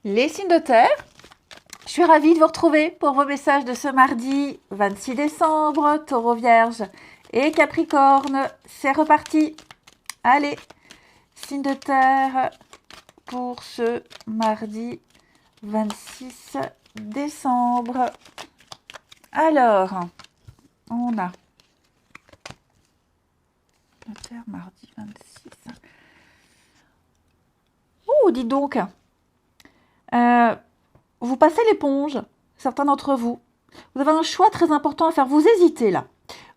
Les signes de terre, je suis ravie de vous retrouver pour vos messages de ce mardi 26 décembre, Taureau, Vierge et Capricorne. C'est reparti. Allez, signes de terre pour ce mardi 26 décembre. Alors, on a de terre mardi 26. Oh, dis donc. Vous passez l'éponge, certains d'entre vous. Vous avez un choix très important à faire. Vous hésitez là.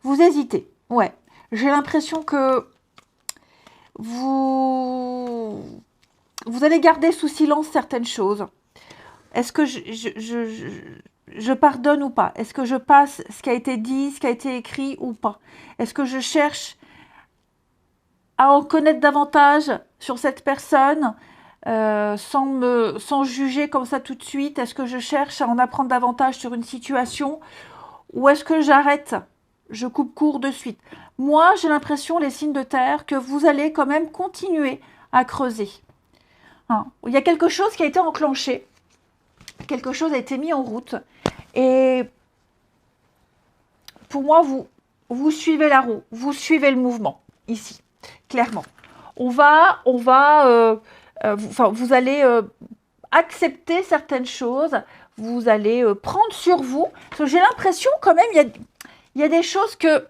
Vous hésitez. Ouais. J'ai l'impression que vous allez garder sous silence certaines choses. Est-ce que je pardonne ou pas? Est-ce que je passe ce qui a été dit, ce qui a été écrit ou pas? Est-ce que je cherche à en connaître davantage sur cette personne sans juger comme ça tout de suite? Est-ce que je cherche à en apprendre davantage sur une situation ou est-ce que j'arrête? Je coupe court de suite. Moi, j'ai l'impression, les signes de terre, que vous allez quand même continuer à creuser. Hein, il y a quelque chose qui a été enclenché, quelque chose a été mis en route et pour moi, vous suivez la roue, vous suivez le mouvement ici, clairement. Vous allez accepter certaines choses, vous allez prendre sur vous. Parce que j'ai l'impression quand même, il y a des choses que,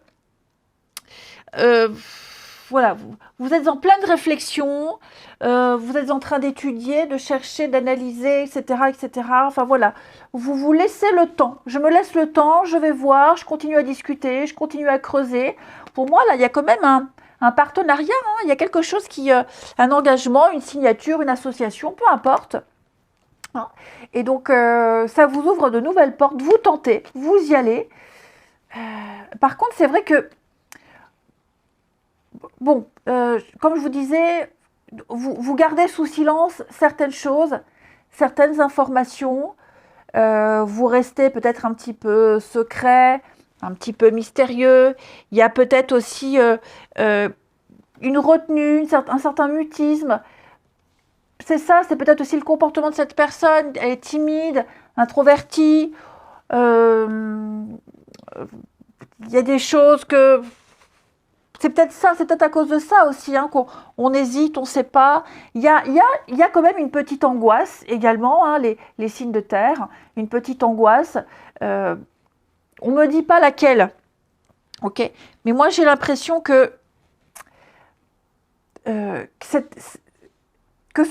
voilà, vous êtes en pleine réflexion, vous êtes en train d'étudier, de chercher, d'analyser, etc., etc. Enfin voilà, vous vous laissez le temps. Je me laisse le temps, je vais voir, je continue à discuter, je continue à creuser. Pour moi, là, il y a quand même un partenariat, hein. Il y a quelque chose un engagement, une signature, une association, peu importe. Hein. Et donc, ça vous ouvre de nouvelles portes, vous tentez, vous y allez. Par contre, c'est vrai que, bon, comme je vous disais, vous gardez sous silence certaines choses, certaines informations, vous restez peut-être un petit peu secret, un petit peu mystérieux. Il y a peut-être aussi une retenue, un certain mutisme. C'est ça, c'est peut-être aussi le comportement de cette personne. Elle est timide, introvertie. Il y a des choses que... C'est peut-être ça, c'est peut-être à cause de ça aussi, hein, qu'on hésite, on ne sait pas. Il y a quand même une petite angoisse également, hein, les signes de terre, une petite angoisse. On ne me dit pas laquelle, ok? Mais moi, j'ai l'impression que ce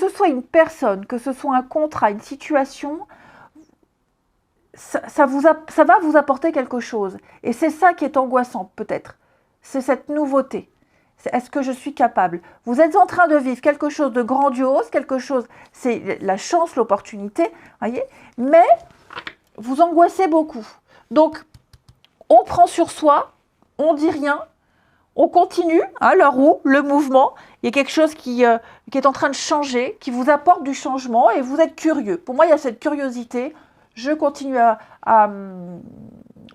soit une personne, que ce soit un contrat, une situation, ça va vous apporter quelque chose. Et c'est ça qui est angoissant, peut-être. C'est cette nouveauté. Est-ce que je suis capable? Vous êtes en train de vivre quelque chose de grandiose, quelque chose, c'est la chance, l'opportunité, voyez, mais vous angoissez beaucoup. Donc, on prend sur soi, on dit rien, on continue, hein, la roue, le mouvement. Il y a quelque chose qui est en train de changer, qui vous apporte du changement et vous êtes curieux. Pour moi, il y a cette curiosité. Je continue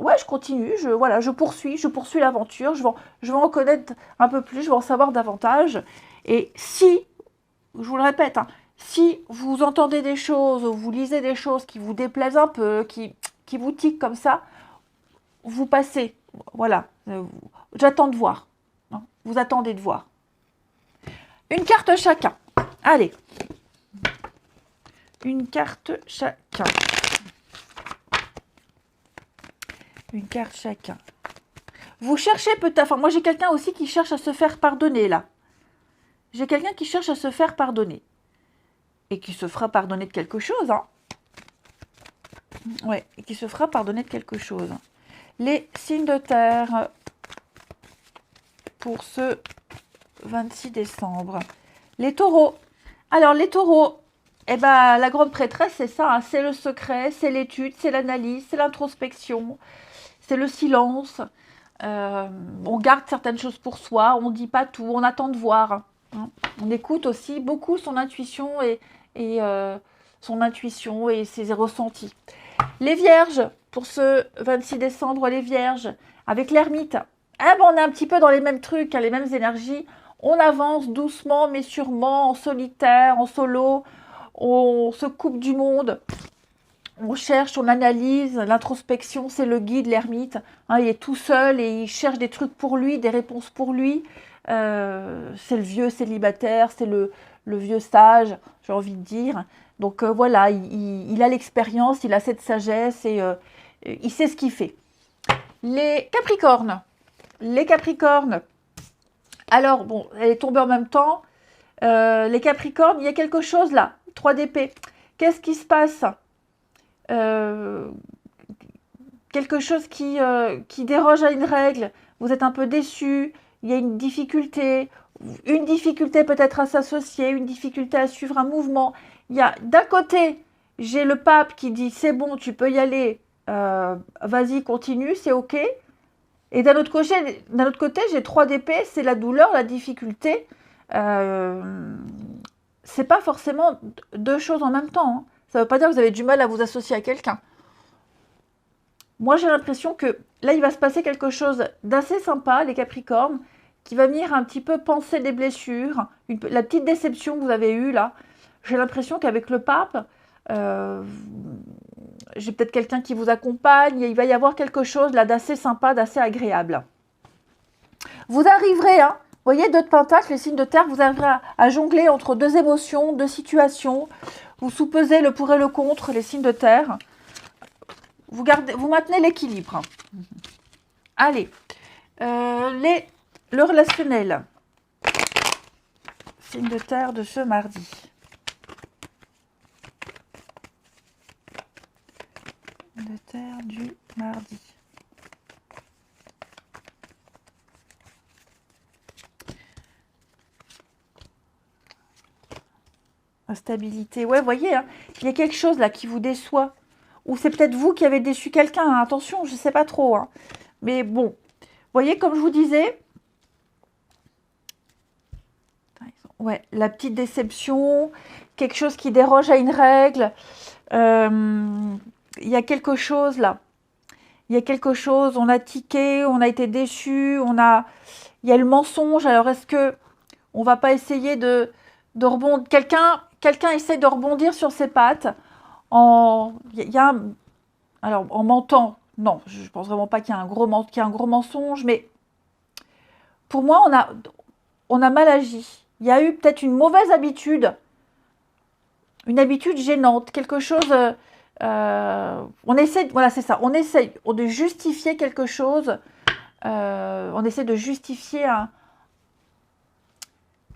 ouais, je continue, je poursuis l'aventure, je vais en connaître un peu plus, je vais en savoir davantage. Et si, je vous le répète, hein, si vous entendez des choses, vous lisez des choses qui vous déplaisent un peu, qui vous tiquent comme ça, vous passez, voilà, j'attends de voir, hein, vous attendez de voir. Une carte chacun, allez, une carte chacun. Une carte chacun. Vous cherchez peut-être... Enfin, moi, j'ai quelqu'un aussi qui cherche à se faire pardonner, là. J'ai quelqu'un qui cherche à se faire pardonner. Et qui se fera pardonner de quelque chose, hein. Ouais, et qui se fera pardonner de quelque chose. Les signes de terre pour ce 26 décembre. Les taureaux. Alors, les taureaux, eh ben, la grande prêtresse, c'est ça, hein, c'est le secret, c'est l'étude, c'est l'analyse, c'est l'introspection. C'est le silence, on garde certaines choses pour soi, on ne dit pas tout, on attend de voir. Hein. On écoute aussi beaucoup son intuition et ses ressentis. Les vierges, pour ce 26 décembre, les vierges, avec l'ermite, on est un petit peu dans les mêmes trucs, hein, les mêmes énergies. On avance doucement mais sûrement, en solitaire, en solo. on se coupe du monde, on cherche, on analyse, l'introspection, c'est le guide, l'ermite. Hein, il est tout seul et il cherche des trucs pour lui, des réponses pour lui. C'est le vieux célibataire, c'est le vieux sage, j'ai envie de dire. Donc voilà, il a l'expérience, il a cette sagesse et il sait ce qu'il fait. Les Capricornes. Les Capricornes. Alors, bon, elle est tombée en même temps. Les Capricornes, il y a quelque chose là. 3 d'épée. Qu'est-ce qui se passe? Quelque chose qui déroge à une règle. Vous êtes un peu déçu. Il y a une difficulté peut-être à s'associer, une difficulté à suivre un mouvement. Il y a d'un côté, j'ai le pape qui dit c'est bon, tu peux y aller, vas-y, continue, c'est ok. Et d'un autre côté, j'ai 3 d'épée, c'est la douleur, la difficulté. C'est pas forcément 2 choses en même temps. Hein. Ça ne veut pas dire que vous avez du mal à vous associer à quelqu'un. Moi, j'ai l'impression que là, il va se passer quelque chose d'assez sympa, les Capricornes, qui va venir un petit peu panser les blessures, la petite déception que vous avez eue là. J'ai l'impression qu'avec le pape, j'ai peut-être quelqu'un qui vous accompagne, et il va y avoir quelque chose là d'assez sympa, d'assez agréable. Vous arriverez, hein, vous voyez, 2 de pentacles, les signes de terre, vous arriverez à jongler entre 2 émotions, 2 situations. Vous soupesez le pour et le contre, les signes de terre. Vous maintenez l'équilibre. Allez, le relationnel. Signe de terre de ce mardi. De terre du mardi. Instabilité. Ouais, vous voyez, hein, il y a quelque chose là qui vous déçoit. Ou c'est peut-être vous qui avez déçu quelqu'un. Hein. Attention, je ne sais pas trop. Hein. Mais bon, vous voyez, comme je vous disais, ouais, la petite déception, quelque chose qui déroge à une règle. Il y a quelque chose là. Il y a quelque chose, on a tiqué, on a été déçu, il y a le mensonge. Alors est-ce que on va pas essayer de rebondir? Quelqu'un essaie de rebondir sur ses pattes alors en mentant. Non, je pense vraiment pas qu'il y a un gros mensonge, mais pour moi on a mal agi. Il y a eu peut-être une mauvaise habitude, une habitude gênante, quelque chose. On essaie, voilà, c'est ça. On essaie de justifier quelque chose. On essaie de justifier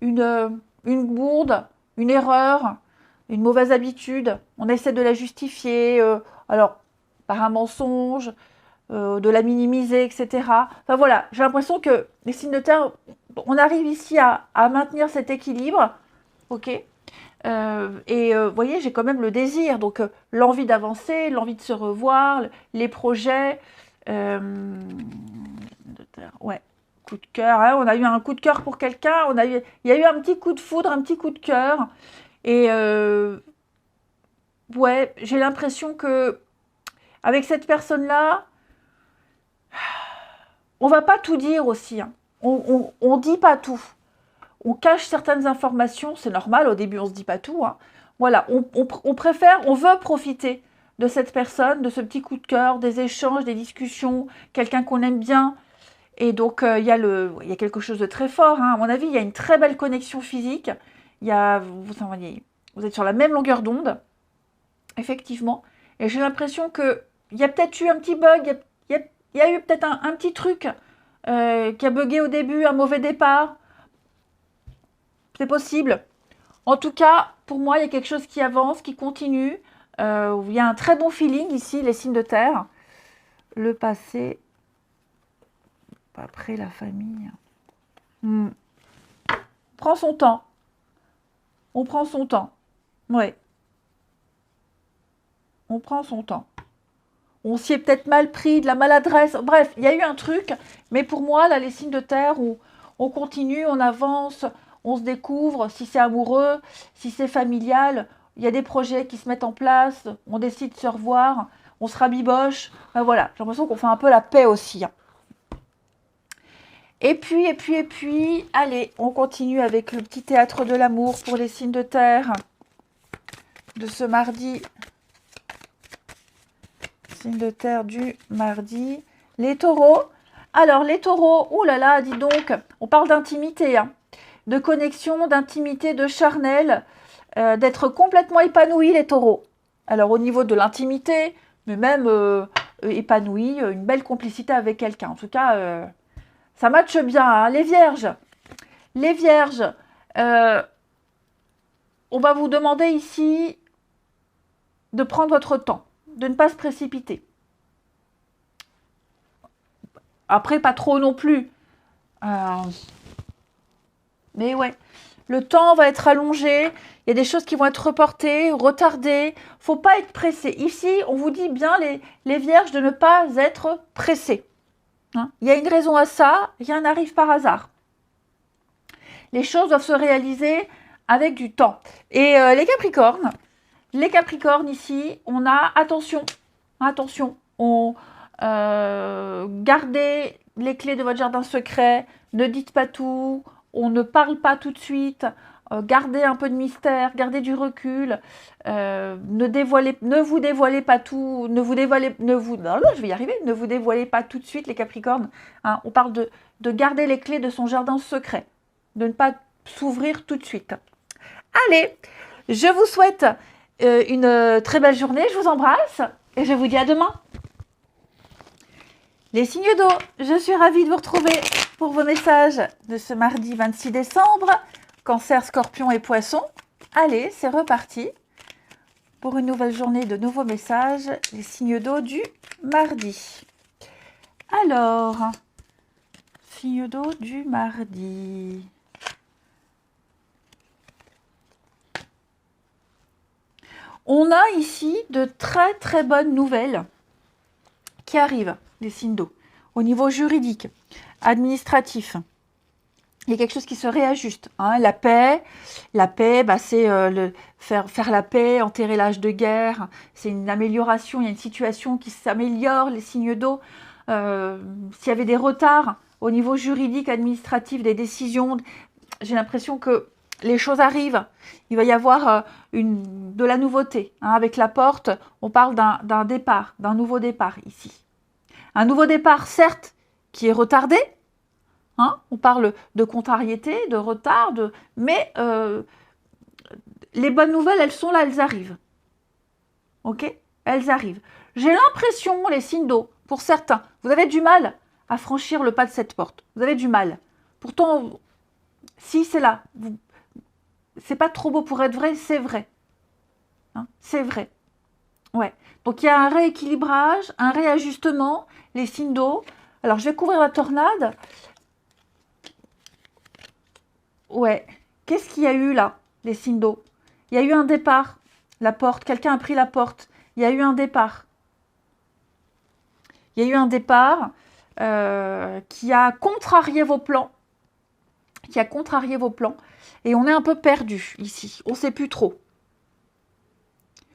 une bourde, une erreur, une mauvaise habitude. On essaie de la justifier. Alors, par un mensonge, de la minimiser, etc. Enfin voilà, j'ai l'impression que les signes de terre, on arrive ici à maintenir cet équilibre. Ok. Vous voyez, j'ai quand même le désir, donc l'envie d'avancer, l'envie de se revoir, les projets. Ouais, coup de cœur. Hein, on a eu un coup de cœur pour quelqu'un, il y a eu un petit coup de foudre, un petit coup de cœur. Et ouais, j'ai l'impression que avec cette personne-là, on va pas tout dire aussi. Hein. On dit pas tout. On cache certaines informations, c'est normal, au début on se dit pas tout. Hein. Voilà, on préfère, on veut profiter de cette personne, de ce petit coup de cœur, des échanges, des discussions, quelqu'un qu'on aime bien. Et donc il y a quelque chose de très fort. Hein. À mon avis, il y a une très belle connexion physique. Vous êtes sur la même longueur d'onde, effectivement. Et j'ai l'impression qu'il y a peut-être eu un petit bug, il y a eu peut-être un petit truc qui a bugué au début, un mauvais départ. C'est possible. En tout cas, pour moi, il y a quelque chose qui avance, qui continue. Il y a un très bon feeling ici, les signes de terre. Le passé, après la famille. On prend son temps. On prend son temps. Ouais. On prend son temps. On s'y est peut-être mal pris, de la maladresse. Bref, il y a eu un truc. Mais pour moi, là, les signes de terre, on continue, on avance, on se découvre, si c'est amoureux, si c'est familial, il y a des projets qui se mettent en place, on décide de se revoir, on se rabiboche. Ben voilà, j'ai l'impression qu'on fait un peu la paix aussi. Hein. Et puis, allez, on continue avec le petit théâtre de l'amour pour les signes de terre. de ce mardi. Signe de terre du mardi. Les taureaux. Alors, les taureaux, oh là là, dis donc, on parle d'intimité, hein, de connexion, d'intimité, de charnel, d'être complètement épanoui, les taureaux. Alors, au niveau de l'intimité, mais même épanoui, une belle complicité avec quelqu'un. En tout cas, ça matche bien, hein. Les vierges. Les vierges, on va vous demander ici de prendre votre temps, de ne pas se précipiter. Après, pas trop non plus. Mais ouais, le temps va être allongé. Il y a des choses qui vont être reportées, retardées. Faut pas être pressé. Ici, on vous dit bien, les vierges, de ne pas être pressés. Hein, il y a une raison à ça. Rien n'arrive par hasard. Les choses doivent se réaliser avec du temps. Et les Capricornes ici, on a attention, gardez les clés de votre jardin secret, ne dites pas tout, on ne parle pas tout de suite, gardez un peu de mystère, gardez du recul, ne vous dévoilez pas tout, ne vous dévoilez pas tout de suite les Capricornes. Hein, on parle de garder les clés de son jardin secret, de ne pas s'ouvrir tout de suite. Allez, je vous souhaite une très belle journée, je vous embrasse et je vous dis à demain. Les signes d'eau, je suis ravie de vous retrouver pour vos messages de ce mardi 26 décembre. Cancer, Scorpion et Poisson. Allez, c'est reparti pour une nouvelle journée de nouveaux messages. Les signes d'eau du mardi. Alors, signes d'eau du mardi. On a ici de très très bonnes nouvelles qui arrivent, des signes d'eau, au niveau juridique, administratif. Il y a quelque chose qui se réajuste. Hein. La paix, bah, c'est faire la paix, enterrer l'âge de guerre. C'est une amélioration, il y a une situation qui s'améliore, les signes d'eau. S'il y avait des retards au niveau juridique, administratif, des décisions, j'ai l'impression que les choses arrivent. Il va y avoir de la nouveauté. Hein. Avec la porte, on parle d'un départ, d'un nouveau départ ici. Un nouveau départ, certes, qui est retardé. Hein. On parle de contrariété, de retard, mais les bonnes nouvelles, elles sont là, elles arrivent. Ok? Elles arrivent. J'ai l'impression, les signes d'eau, pour certains, vous avez du mal à franchir le pas de cette porte. Vous avez du mal. Pourtant, si c'est là, c'est pas trop beau pour être vrai, c'est vrai. Hein, c'est vrai. Ouais. Donc il y a un rééquilibrage, un réajustement, les signes d'eau. Alors je vais couvrir la tornade. Ouais. Qu'est-ce qu'il y a eu là, les signes d'eau? Il y a eu un départ. La porte, quelqu'un a pris la porte. Il y a eu un départ. Il y a eu un départ qui a contrarié vos plans. Et on est un peu perdu ici. On ne sait plus trop.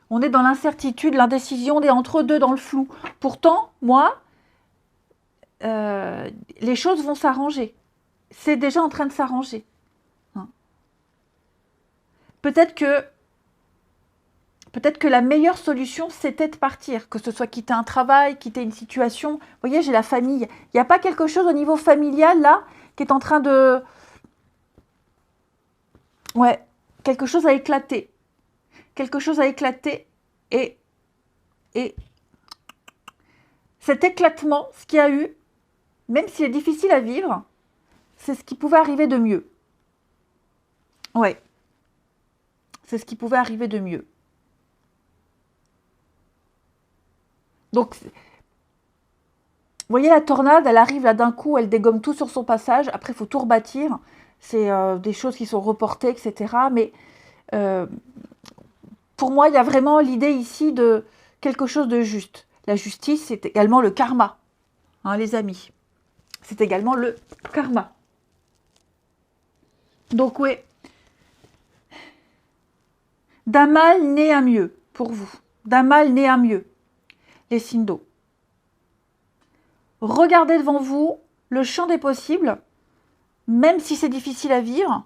On est dans l'incertitude, l'indécision, on est entre deux dans le flou. Pourtant, moi, les choses vont s'arranger. C'est déjà en train de s'arranger. Hein. Peut-être que la meilleure solution, c'était de partir. Que ce soit quitter un travail, quitter une situation. Vous voyez, j'ai la famille. Il n'y a pas quelque chose au niveau familial, là, qui est en train de... Ouais, quelque chose a éclaté. Quelque chose a éclaté et cet éclatement, ce qu'il y a eu, même s'il est difficile à vivre, c'est ce qui pouvait arriver de mieux. Ouais, c'est ce qui pouvait arriver de mieux. Donc, vous voyez la tornade, elle arrive là d'un coup, elle dégomme tout sur son passage, après il faut tout rebâtir, c'est des choses qui sont reportées, etc. Mais pour moi, il y a vraiment l'idée ici de quelque chose de juste. La justice, c'est également le karma, hein, les amis. C'est également le karma. Donc oui, d'un mal naît un mieux pour vous. D'un mal naît un mieux, les signes d'eau. Regardez devant vous le champ des possibles, même si c'est difficile à vivre.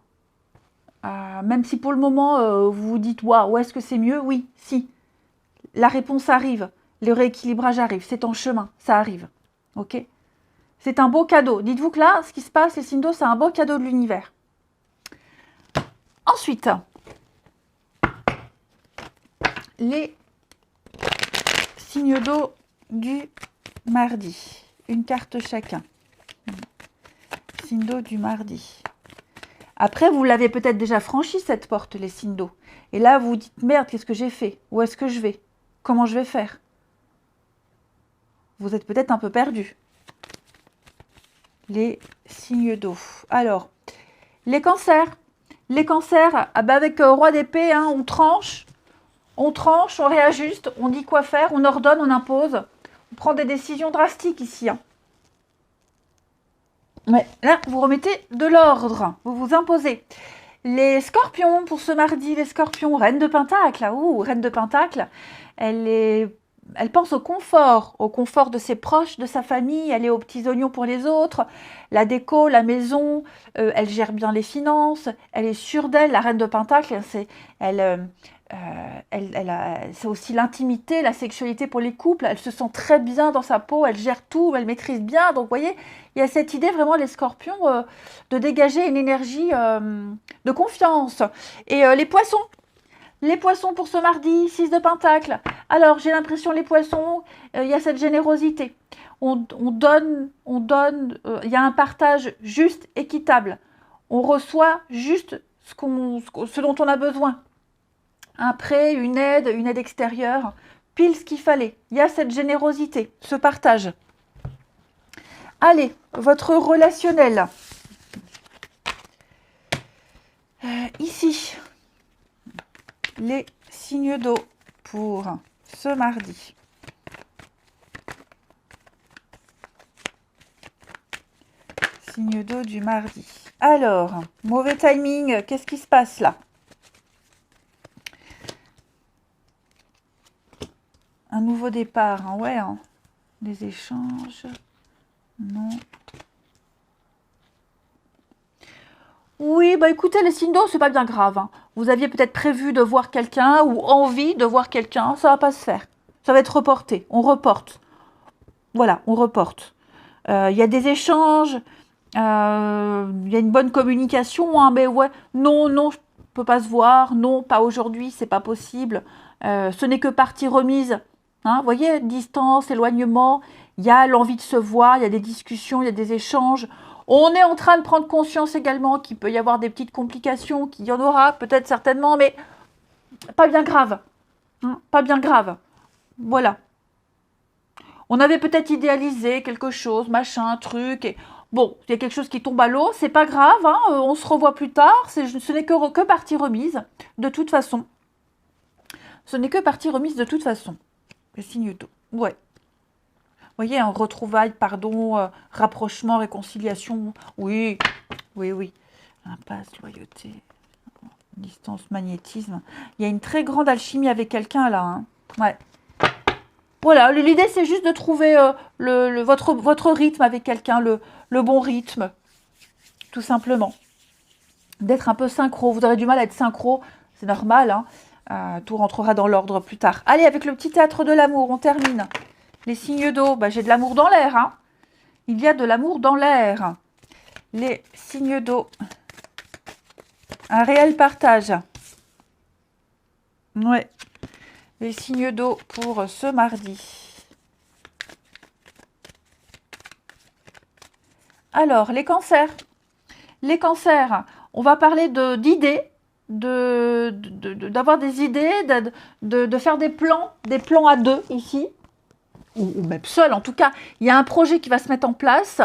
Même si pour le moment, vous vous dites, waouh, est-ce que c'est mieux? Oui, si. La réponse arrive. Le rééquilibrage arrive. C'est en chemin. Ça arrive. Ok? C'est un beau cadeau. Dites-vous que là, ce qui se passe, les signes d'eau, c'est un beau cadeau de l'univers. Ensuite, les signes d'eau du mardi. Une carte chacun. Signe d'eau du mardi. Après, vous l'avez peut-être déjà franchi, cette porte, les signes d'eau. Et là, vous vous dites, merde, qu'est-ce que j'ai fait? Où est-ce que je vais? Comment je vais faire? Vous êtes peut-être un peu perdu. Les signes d'eau. Alors, les cancers. Les cancers, avec roi d'épée, hein, on tranche, on réajuste, on dit quoi faire, on ordonne, on impose. On prend des décisions drastiques ici. Hein. Ouais, là, vous remettez de l'ordre, vous vous imposez. Les scorpions, pour ce mardi, les scorpions, reine de pentacle. Ouh, reine de pentacle, elle pense au confort de ses proches, de sa famille, elle est aux petits oignons pour les autres, la déco, la maison, elle gère bien les finances, elle est sûre d'elle, la reine de pentacle, c'est aussi l'intimité, la sexualité pour les couples, elle se sent très bien dans sa peau, elle gère tout, elle maîtrise bien, donc vous voyez, il y a cette idée vraiment, les scorpions, de dégager une énergie de confiance. Et les poissons pour ce mardi, 6 de pentacle. Alors, j'ai l'impression, les poissons, il y a cette générosité. On donne, il y a un partage juste, équitable. On reçoit juste ce dont on a besoin. Un prêt, une aide extérieure, pile ce qu'il fallait. Il y a cette générosité, ce partage. Allez, votre relationnel. Ici, les signes d'eau pour ce mardi. Signe d'eau du mardi. Alors, mauvais timing, qu'est-ce qui se passe là? Un nouveau départ, hein, ouais. Hein. Des échanges. Non. Oui, bah écoutez, les signes d'eau, c'est pas bien grave. Hein. Vous aviez peut-être prévu de voir quelqu'un ou envie de voir quelqu'un, ça va pas se faire. Ça va être reporté. On reporte. Voilà, on reporte. Il y a des échanges, il y a une bonne communication, hein, mais ouais, non, je peux pas se voir, non, pas aujourd'hui, c'est pas possible. Ce n'est que partie remise. Hein, vous voyez, distance, éloignement, il y a l'envie de se voir, il y a des discussions, il y a des échanges. On est en train de prendre conscience également qu'il peut y avoir des petites complications, qu'il y en aura peut-être certainement, mais pas bien grave. Hein, pas bien grave. Voilà. On avait peut-être idéalisé quelque chose, machin, truc, et bon, il y a quelque chose qui tombe à l'eau, c'est pas grave, hein, on se revoit plus tard, ce n'est que partie remise, de toute façon. Ce n'est que partie remise de toute façon. Le signe d'eau. Ouais. Vous voyez, un retrouvaille, pardon, rapprochement, réconciliation. Oui. Impasse, loyauté, distance, magnétisme. Il y a une très grande alchimie avec quelqu'un là. Hein. Ouais. Voilà, l'idée c'est juste de trouver votre rythme avec quelqu'un, le bon rythme, tout simplement. D'être un peu synchro. Vous aurez du mal à être synchro, c'est normal. Hein. Tout rentrera dans l'ordre plus tard. Allez, avec le petit théâtre de l'amour, on termine. Les signes d'eau, bah, j'ai de l'amour dans l'air. Hein. Il y a de l'amour dans l'air. Les signes d'eau. Un réel partage. Ouais. Les signes d'eau pour ce mardi. Alors, les cancers. Les cancers, on va parler d'idées, d'avoir des idées, de faire des plans à deux ici. Ou même seul, en tout cas, il y a un projet qui va se mettre en place.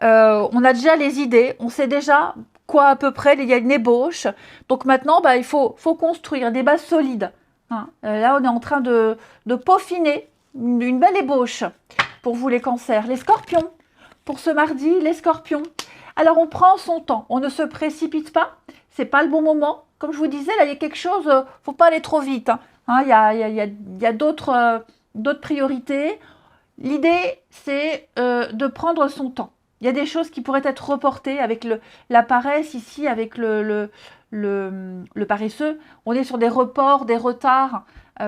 On a déjà les idées, on sait déjà quoi à peu près, il y a une ébauche. Donc maintenant, bah, il faut construire des bases solides. Hein. Là, on est en train de peaufiner une belle ébauche pour vous les cancers. Les scorpions, pour ce mardi, les scorpions. Alors, on prend son temps, on ne se précipite pas, c'est pas le bon moment. Comme je vous disais, là, il y a quelque chose, faut pas aller trop vite. Hein. Il y a d'autres priorités. L'idée, c'est de prendre son temps. Il y a des choses qui pourraient être reportées avec la paresse ici, avec le paresseux. On est sur des reports, des retards,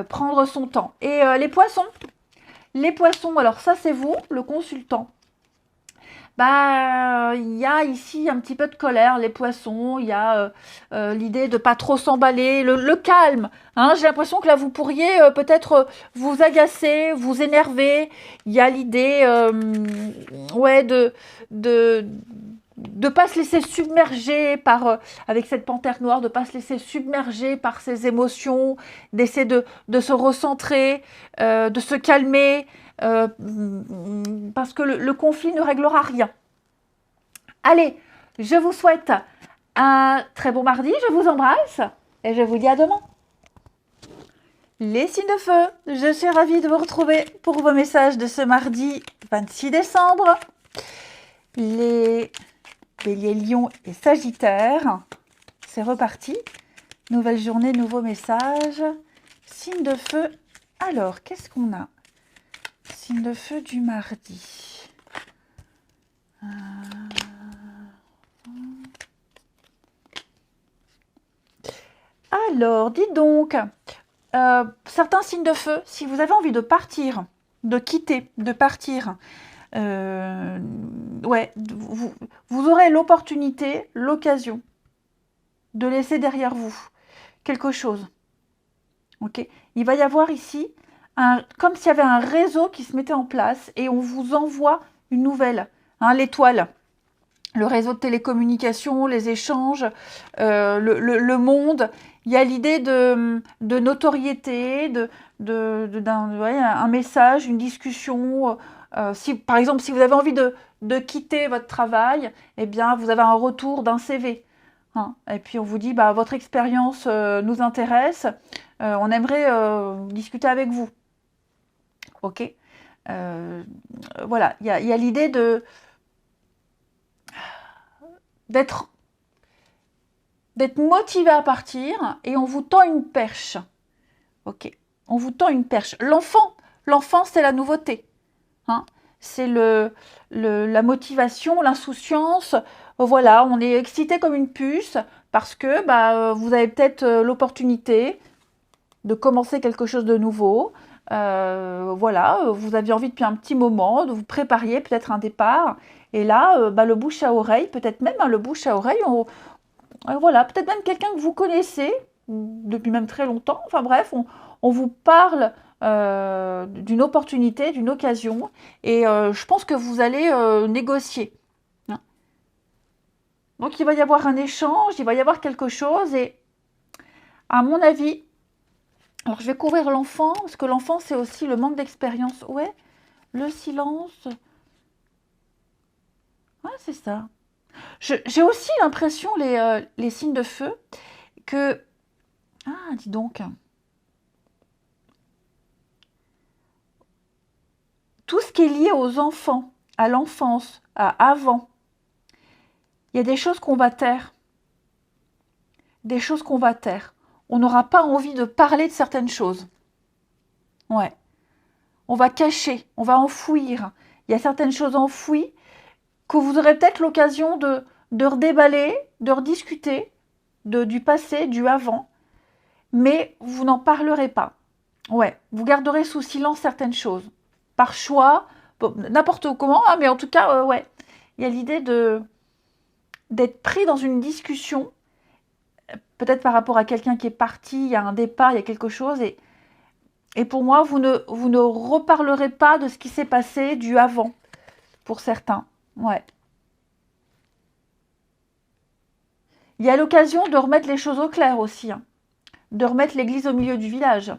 prendre son temps. Et les poissons, alors ça c'est vous, le consultant. Bah, il y a ici un petit peu de colère, les poissons, il y a l'idée de pas trop s'emballer, le calme. Hein, j'ai l'impression que là, vous pourriez peut-être vous agacer, vous énerver. Il y a l'idée ouais, de pas se laisser submerger par, avec cette panthère noire, de pas se laisser submerger par ses émotions, d'essayer de se recentrer, de se calmer. Parce que le conflit ne réglera rien. Allez, je vous souhaite un très bon mardi, je vous embrasse et je vous dis à demain. Les signes de feu, je suis ravie de vous retrouver pour vos messages de ce mardi 26 décembre. Les béliers, lions et sagittaires, c'est reparti. Nouvelle journée, nouveaux messages. Signes de feu, alors qu'est-ce qu'on a ? Signe de feu du mardi. Alors, dites donc, certains signes de feu, si vous avez envie de partir, de quitter, de partir, ouais, vous aurez l'opportunité, l'occasion de laisser derrière vous quelque chose. Ok ? Il va y avoir ici comme s'il y avait un réseau qui se mettait en place et on vous envoie une nouvelle, hein, l'étoile, le réseau de télécommunications, les échanges, le monde. Il y a l'idée de notoriété, un message, une discussion. Si, par exemple, si vous avez envie de quitter votre travail, eh bien, vous avez un retour d'un CV. Hein, et puis on vous dit, bah, votre expérience nous intéresse, on aimerait discuter avec vous. Ok, voilà, il y a l'idée d'être motivé à partir et on vous tend une perche. Ok, on vous tend une perche. L'enfant, c'est la nouveauté. Hein, c'est la motivation, l'insouciance. Voilà, on est excité comme une puce parce que bah, vous avez peut-être l'opportunité de commencer quelque chose de nouveau. Voilà, vous aviez envie depuis un petit moment, de vous prépariez peut-être un départ. Et là, bah, le bouche à oreille, peut-être même le bouche à oreille, voilà, peut-être même quelqu'un que vous connaissez depuis même très longtemps. Enfin bref, on vous parle d'une opportunité, d'une occasion. Et je pense que vous allez négocier. Hein. Donc il va y avoir un échange, il va y avoir quelque chose. Et à mon avis, alors, je vais couvrir l'enfant, parce que l'enfant, c'est aussi le manque d'expérience. Ouais, le silence. Ouais, c'est ça. J'ai aussi l'impression, les signes de feu, que... Ah, dis donc. Tout ce qui est lié aux enfants, à l'enfance, à avant, il y a des choses qu'on va taire. Des choses qu'on va taire. On n'aura pas envie de parler de certaines choses. Ouais. On va cacher, on va enfouir. Il y a certaines choses enfouies que vous aurez peut-être l'occasion de redéballer, de rediscuter du passé, du avant, mais vous n'en parlerez pas. Ouais, vous garderez sous silence certaines choses. Par choix, bon, n'importe comment, hein, mais en tout cas, ouais. Il y a l'idée d'être pris dans une discussion, peut-être par rapport à quelqu'un qui est parti, il y a un départ, il y a quelque chose, et pour moi, vous ne reparlerez pas de ce qui s'est passé du avant, pour certains. Ouais. Il y a l'occasion de remettre les choses au clair aussi, hein, de remettre l'église au milieu du village.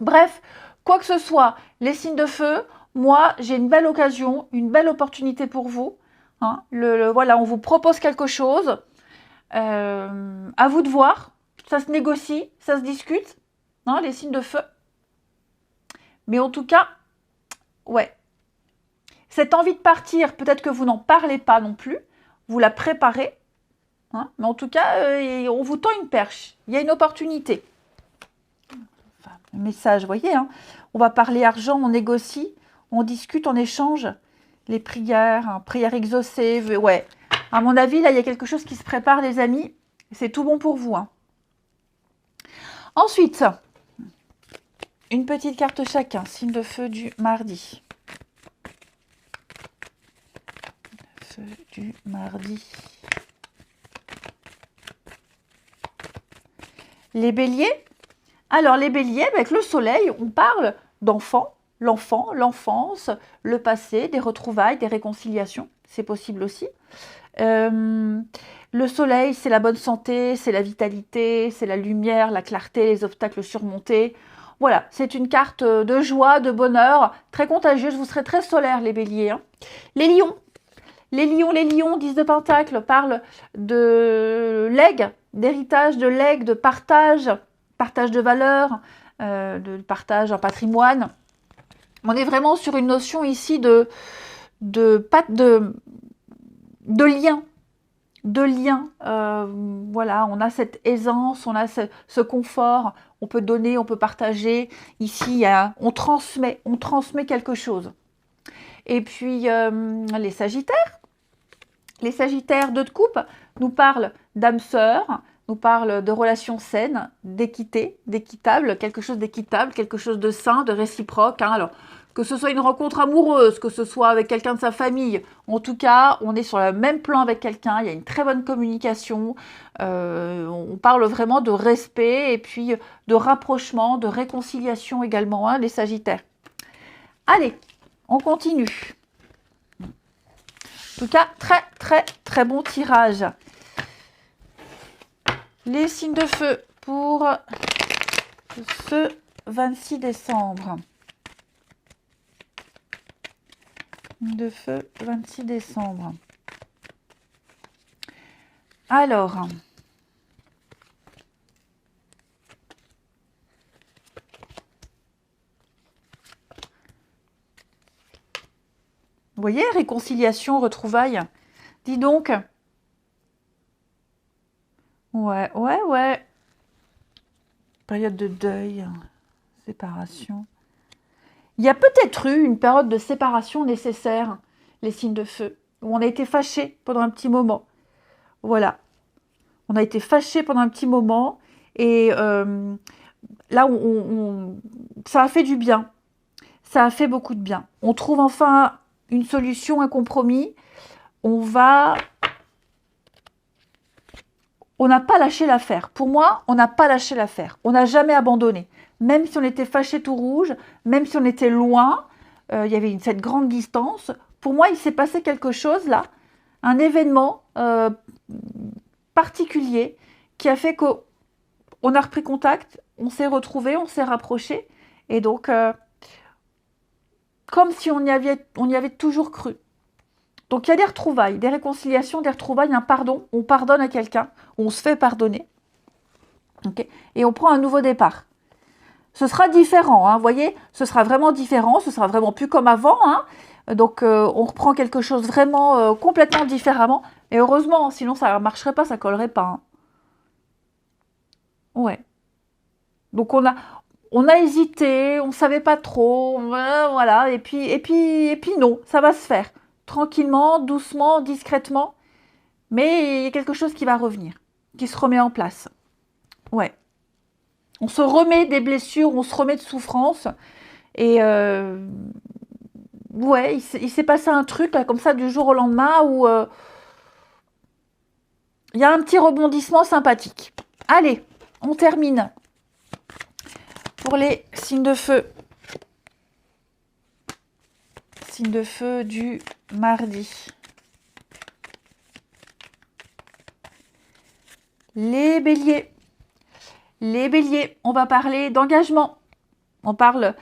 Bref, quoi que ce soit, les signes de feu, moi, j'ai une belle occasion, une belle opportunité pour vous. Hein. Voilà, on vous propose quelque chose. À vous de voir. Ça se négocie, ça se discute. Hein, les signes de feu. Mais en tout cas, ouais. Cette envie de partir, peut-être que vous n'en parlez pas non plus. Vous la préparez. Hein, mais en tout cas, on vous tend une perche. Il y a une opportunité. Enfin, le message, vous voyez, hein, on va parler argent, on négocie, on discute, on échange. les prières, hein, prières exaucées, ouais. À mon avis, là, il y a quelque chose qui se prépare, les amis. C'est tout bon pour vous. Hein. Ensuite, une petite carte chacun, signe de feu du mardi. Feu du mardi. Les béliers. Alors, les béliers, avec le soleil, on parle d'enfants, l'enfant, l'enfance, le passé, des retrouvailles, des réconciliations. C'est possible aussi. Le soleil, c'est la bonne santé, c'est la vitalité, c'est la lumière, la clarté, les obstacles surmontés. Voilà, c'est une carte de joie, de bonheur, très contagieuse. Vous serez très solaire, les béliers. Hein. Les lions. Les lions, 10 de pentacle, parlent de legs, d'héritage, de legs, de partage de valeurs, de partage en patrimoine. On est vraiment sur une notion ici de lien. Voilà, on a cette aisance, on a ce confort, on peut donner, on peut partager. Ici, on transmet quelque chose. Et puis, les sagittaires. Les sagittaires, 2 de coupe, nous parlent d'âme sœur, nous parlent de relations saines, d'équité, d'équitable, quelque chose de sain, de réciproque. Hein. Alors, que ce soit une rencontre amoureuse, que ce soit avec quelqu'un de sa famille, en tout cas, on est sur le même plan avec quelqu'un, il y a une très bonne communication, on parle vraiment de respect et puis de rapprochement, de réconciliation également, hein, les sagittaires. Allez, on continue. En tout cas, très bon tirage. Les signes de feu pour ce 26 décembre. De feu, 26 décembre. Alors, vous voyez, réconciliation, retrouvailles. Dis donc. Ouais. Période de deuil, séparation. Il y a peut-être eu une période de séparation nécessaire, les signes de feu, où on a été fâchés pendant un petit moment. Voilà. On a été fâchés pendant un petit moment et là, ça a fait du bien. Ça a fait beaucoup de bien. On trouve enfin une solution, un compromis. On n'a pas lâché l'affaire. Pour moi, on n'a pas lâché l'affaire. On n'a jamais abandonné. Même si on était fâché tout rouge, même si on était loin, il y avait cette grande distance. Pour moi, il s'est passé quelque chose là, un événement particulier qui a fait qu'on a repris contact, on s'est retrouvés, on s'est rapprochés. Et donc, comme si on y avait toujours cru. Donc, il y a des retrouvailles, des réconciliations, des retrouvailles, un pardon. On pardonne à quelqu'un, on se fait pardonner. Okay, et on prend un nouveau départ. Ce sera différent, hein, vous voyez, ce sera vraiment différent, ce sera vraiment plus comme avant. Hein. Donc, on reprend quelque chose vraiment complètement différemment. Et heureusement, sinon ça ne marcherait pas, ça ne collerait pas. Hein. Ouais. Donc, on a hésité, on ne savait pas trop, voilà. Et puis non, ça va se faire. Tranquillement, doucement, discrètement. Mais il y a quelque chose qui va revenir, qui se remet en place. Ouais. On se remet des blessures, on se remet de souffrance. Et ouais, il s'est passé un truc là, comme ça du jour au lendemain où il y a un petit rebondissement sympathique. Allez, on termine pour les signes de feu. Signes de feu du mardi. Les béliers. Les béliers, on va parler d'engagement. On parle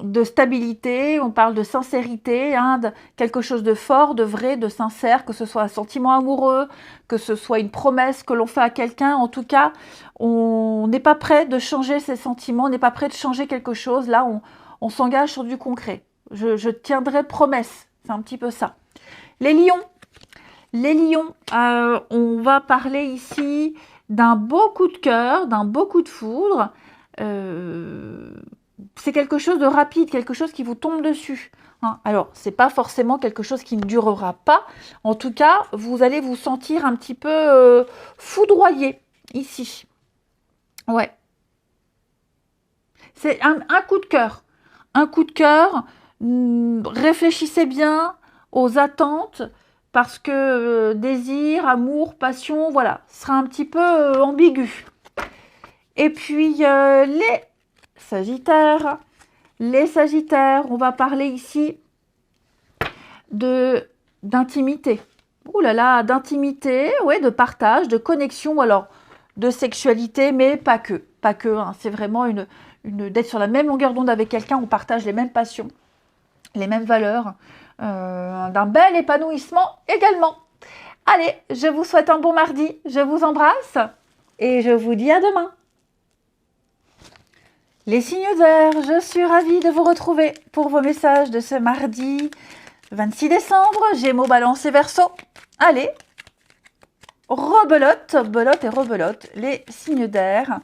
de stabilité, on parle de sincérité, hein, de quelque chose de fort, de vrai, de sincère, que ce soit un sentiment amoureux, que ce soit une promesse que l'on fait à quelqu'un. En tout cas, on n'est pas prêt de changer ses sentiments, on n'est pas prêt de changer quelque chose. Là, on s'engage sur du concret. Je tiendrai promesse, c'est un petit peu ça. Les lions. Les lions, on va parler ici d'un beau coup de cœur, d'un beau coup de foudre. c'est quelque chose de rapide, quelque chose qui vous tombe dessus. Hein. Alors, c'est pas forcément quelque chose qui ne durera pas. En tout cas, vous allez vous sentir un petit peu foudroyé ici. Ouais. C'est un coup de cœur. Un coup de cœur. Réfléchissez bien aux attentes parce que désir, amour, passion, voilà, sera un petit peu ambigu. Et puis les Sagittaires, on va parler ici d'intimité. Ouh là là, d'intimité, ouais, de partage, de connexion, ou alors de sexualité, mais pas que. Pas que, hein, c'est vraiment d'être sur la même longueur d'onde avec quelqu'un, on partage les mêmes passions, les mêmes valeurs, d'un bel épanouissement également. Allez, je vous souhaite un bon mardi, je vous embrasse et je vous dis à demain. Les signes d'air, je suis ravie de vous retrouver pour vos messages de ce mardi 26 décembre, Gémeaux, Balance et Verseau. Allez, rebelote, belote et rebelote les signes d'air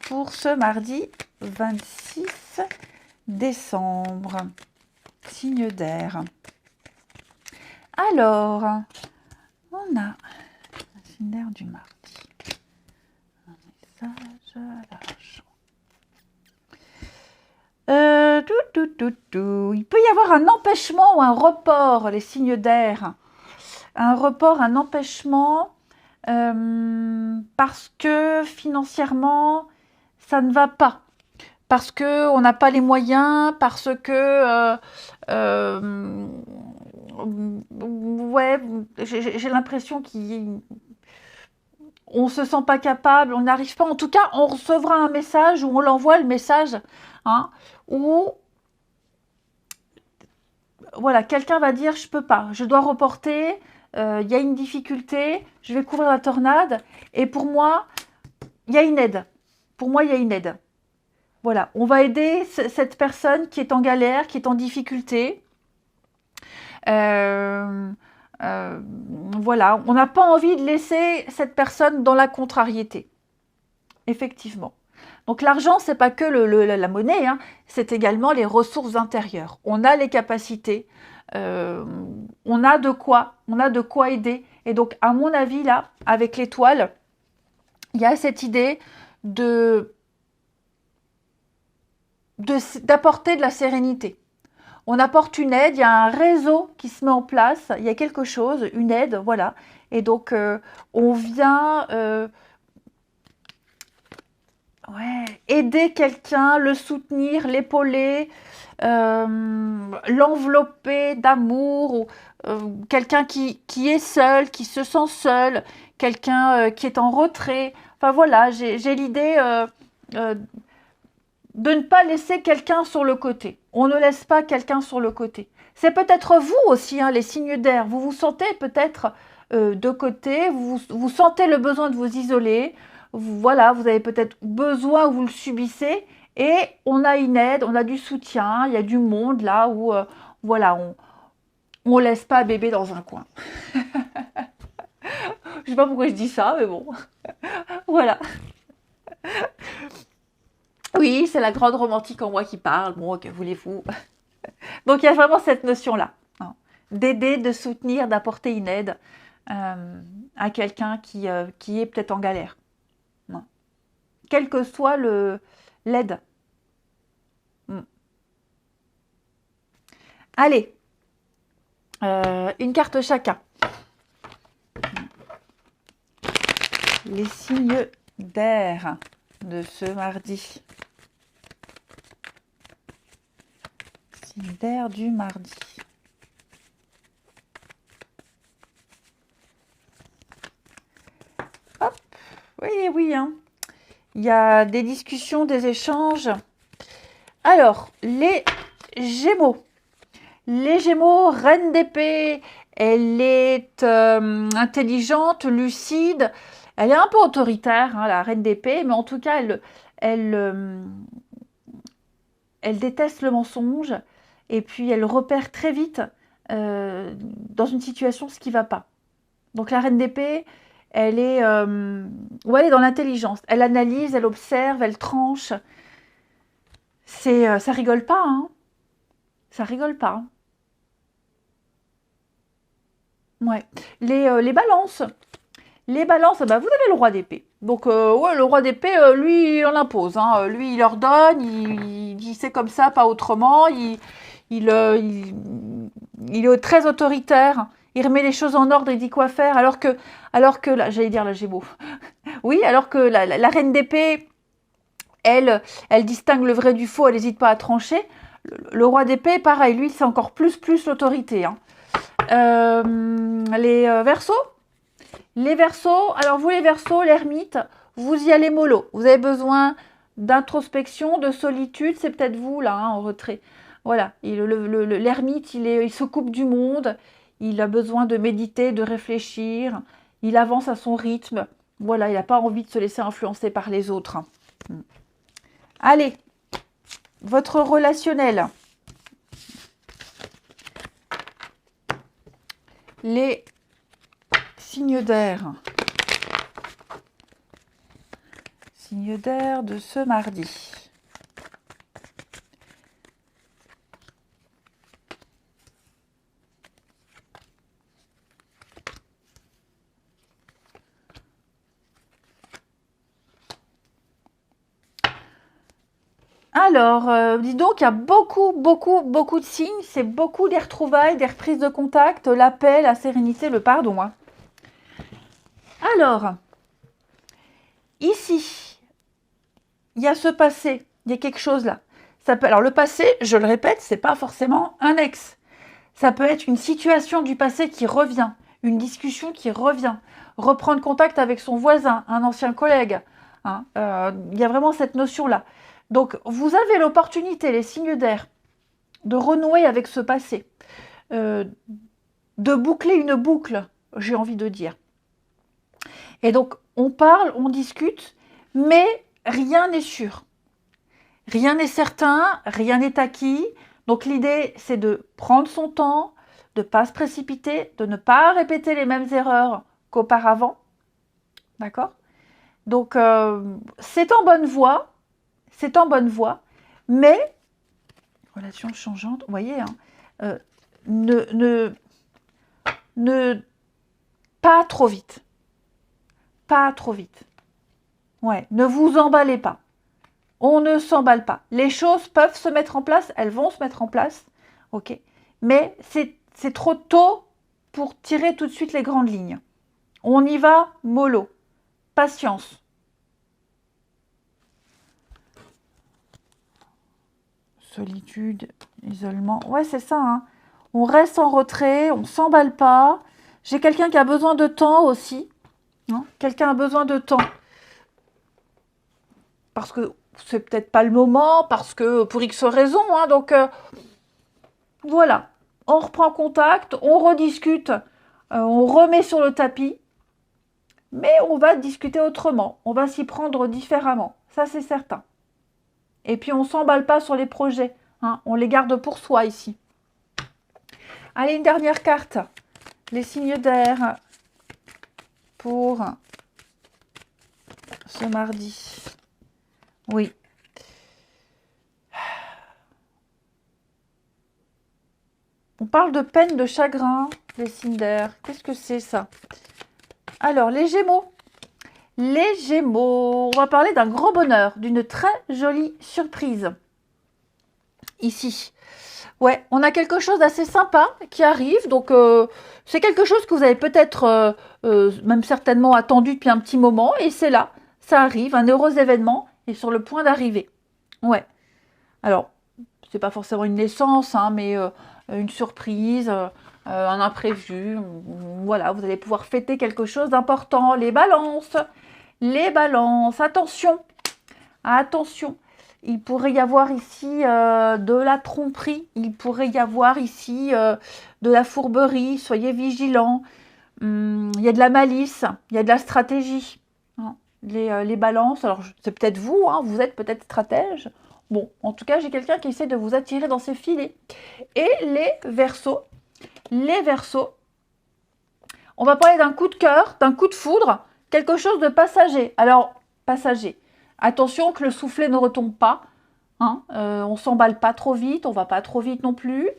pour ce mardi 26 décembre. Signes d'air. Alors, on a un signe d'air du mardi. Un message à l'argent. Il peut y avoir un empêchement ou un report, les signes d'air. Un report, un empêchement, parce que financièrement, ça ne va pas. Parce qu'on n'a pas les moyens, parce que... ouais, j'ai l'impression qu'on ne se sent pas capable, on n'arrive pas. En tout cas, on recevra un message ou on l'envoie le message, hein, où voilà, quelqu'un va dire je peux pas, je dois reporter, il y a une difficulté, je vais couvrir la tornade et pour moi, il y a une aide. Pour moi, il y a une aide. Voilà, on va aider cette personne qui est en galère, qui est en difficulté. Voilà, on n'a pas envie de laisser cette personne dans la contrariété. Effectivement. Donc l'argent, c'est pas que la monnaie, hein, c'est également les ressources intérieures. On a les capacités, on a de quoi aider. Et donc, à mon avis, là, avec l'étoile, il y a cette idée d'apporter de la sérénité. On apporte une aide, il y a un réseau qui se met en place, il y a quelque chose, une aide, voilà. Et donc, on vient aider quelqu'un, le soutenir, l'épauler, l'envelopper d'amour, ou quelqu'un qui est seul, qui se sent seul, quelqu'un qui est en retrait. Enfin voilà, j'ai l'idée de ne pas laisser quelqu'un sur le côté. On ne laisse pas quelqu'un sur le côté. C'est peut-être vous aussi, hein, les signes d'air. Vous vous sentez peut-être de côté, vous sentez le besoin de vous isoler. Voilà, vous avez peut-être besoin, vous le subissez. Et on a une aide, on a du soutien, il y a du monde là où, voilà, on laisse pas bébé dans un coin. Je sais pas pourquoi je dis ça, mais bon. Voilà. Oui, c'est la grande romantique en moi qui parle. Bon, que voulez-vous? Donc, il y a vraiment cette notion-là, hein, d'aider, de soutenir, d'apporter une aide à quelqu'un qui est peut-être en galère. Hein. Quelle que soit l'aide. Allez, une carte chacun. Les signes d'air de ce mardi. Signes d'air du mardi. Hop, oui, hein. Il y a des discussions, des échanges. Alors, les Gémeaux. Les Gémeaux, reine d'épée, elle est intelligente, lucide. Elle est un peu autoritaire, hein, la reine d'épée, mais en tout cas, elle déteste le mensonge et puis elle repère très vite dans une situation ce qui ne va pas. Donc la reine d'épée, elle est dans l'intelligence. Elle analyse, elle observe, elle tranche. ça rigole pas, hein. Ça rigole pas. Ouais. Les balances. Les balances, bah, vous avez le roi d'épée. Donc, ouais, le roi d'épée, lui, il en impose. Hein. Lui, il ordonne, il dit c'est comme ça, pas autrement. Il, euh, il, il est très autoritaire. Il remet les choses en ordre, il dit quoi faire. Alors que là, j'allais dire la Gémeaux. Oui, alors que la reine d'épée, elle distingue le vrai du faux, elle n'hésite pas à trancher. Le roi d'épée, pareil, lui, c'est encore plus l'autorité. Hein. Les Verseaux. Les Verseaux, alors vous les Verseaux, l'ermite, vous y allez mollo. Vous avez besoin d'introspection, de solitude, c'est peut-être vous là, hein, en retrait. Voilà, l'ermite, il se coupe du monde, il a besoin de méditer, de réfléchir, il avance à son rythme. Voilà, il n'a pas envie de se laisser influencer par les autres. Allez, votre relationnel. Les signes d'air. Signes d'air de ce mardi. Alors, dis donc, il y a beaucoup de signes. C'est beaucoup des retrouvailles, des reprises de contact, la paix, la sérénité, le pardon. Hein. Alors, ici, il y a ce passé. Il y a quelque chose là. Alors, le passé, je le répète, c'est pas forcément un ex. Ça peut être une situation du passé qui revient, une discussion qui revient, reprendre contact avec son voisin, un ancien collègue. Hein. Il y a vraiment cette notion-là. Donc, vous avez l'opportunité, les signes d'air, de renouer avec ce passé, de boucler une boucle, j'ai envie de dire. Et donc, on parle, on discute, mais rien n'est sûr. Rien n'est certain, rien n'est acquis. Donc, l'idée, c'est de prendre son temps, de ne pas se précipiter, de ne pas répéter les mêmes erreurs qu'auparavant. D'accord ? Donc, c'est en bonne voie. C'est en bonne voie, mais, relation changeante, vous voyez, hein, pas trop vite. Pas trop vite. Ouais, ne vous emballez pas. On ne s'emballe pas. Les choses peuvent se mettre en place, elles vont se mettre en place, ok. Mais c'est trop tôt pour tirer tout de suite les grandes lignes. On y va mollo. Patience. Solitude, isolement. Ouais, c'est ça. Hein. On reste en retrait, on ne s'emballe pas. J'ai quelqu'un qui a besoin de temps aussi. Hein. Quelqu'un a besoin de temps. Parce que c'est peut-être pas le moment, parce que pour X raisons. Hein, donc, voilà. On reprend contact, on rediscute, on remet sur le tapis. Mais on va discuter autrement. On va s'y prendre différemment. Ça, c'est certain. Et puis, on ne s'emballe pas sur les projets. Hein. On les garde pour soi ici. Allez, une dernière carte. Les signes d'air pour ce mardi. Oui. On parle de peine, de chagrin, les signes d'air. Qu'est-ce que c'est ça? Alors, les Gémeaux. Les Gémeaux. On va parler d'un gros bonheur, d'une très jolie surprise. Ici. Ouais, on a quelque chose d'assez sympa qui arrive. Donc, c'est quelque chose que vous avez peut-être, même certainement attendu depuis un petit moment. Et c'est là, ça arrive, un heureux événement est sur le point d'arriver. Ouais. Alors, c'est pas forcément une naissance, hein, mais une surprise, un imprévu. Voilà, vous allez pouvoir fêter quelque chose d'important. Les balances. Les balances. Attention. Attention. Il pourrait y avoir ici de la tromperie, il pourrait y avoir ici de la fourberie, soyez vigilants. Il y a de la malice, il y a de la stratégie. Hein. Les balances, alors c'est peut-être vous, hein, vous êtes peut-être stratège. Bon, en tout cas, j'ai quelqu'un qui essaie de vous attirer dans ses filets. Et les Verseaux, on va parler d'un coup de cœur, d'un coup de foudre, quelque chose de passager. Alors, passager. Attention que le soufflet ne retombe pas. Hein, on s'emballe pas trop vite, on va pas trop vite non plus.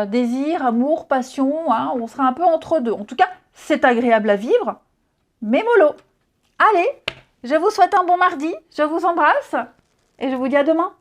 Désir, amour, passion, hein, on sera un peu entre deux. En tout cas, c'est agréable à vivre, mais mollo. Allez, je vous souhaite un bon mardi, je vous embrasse et je vous dis à demain.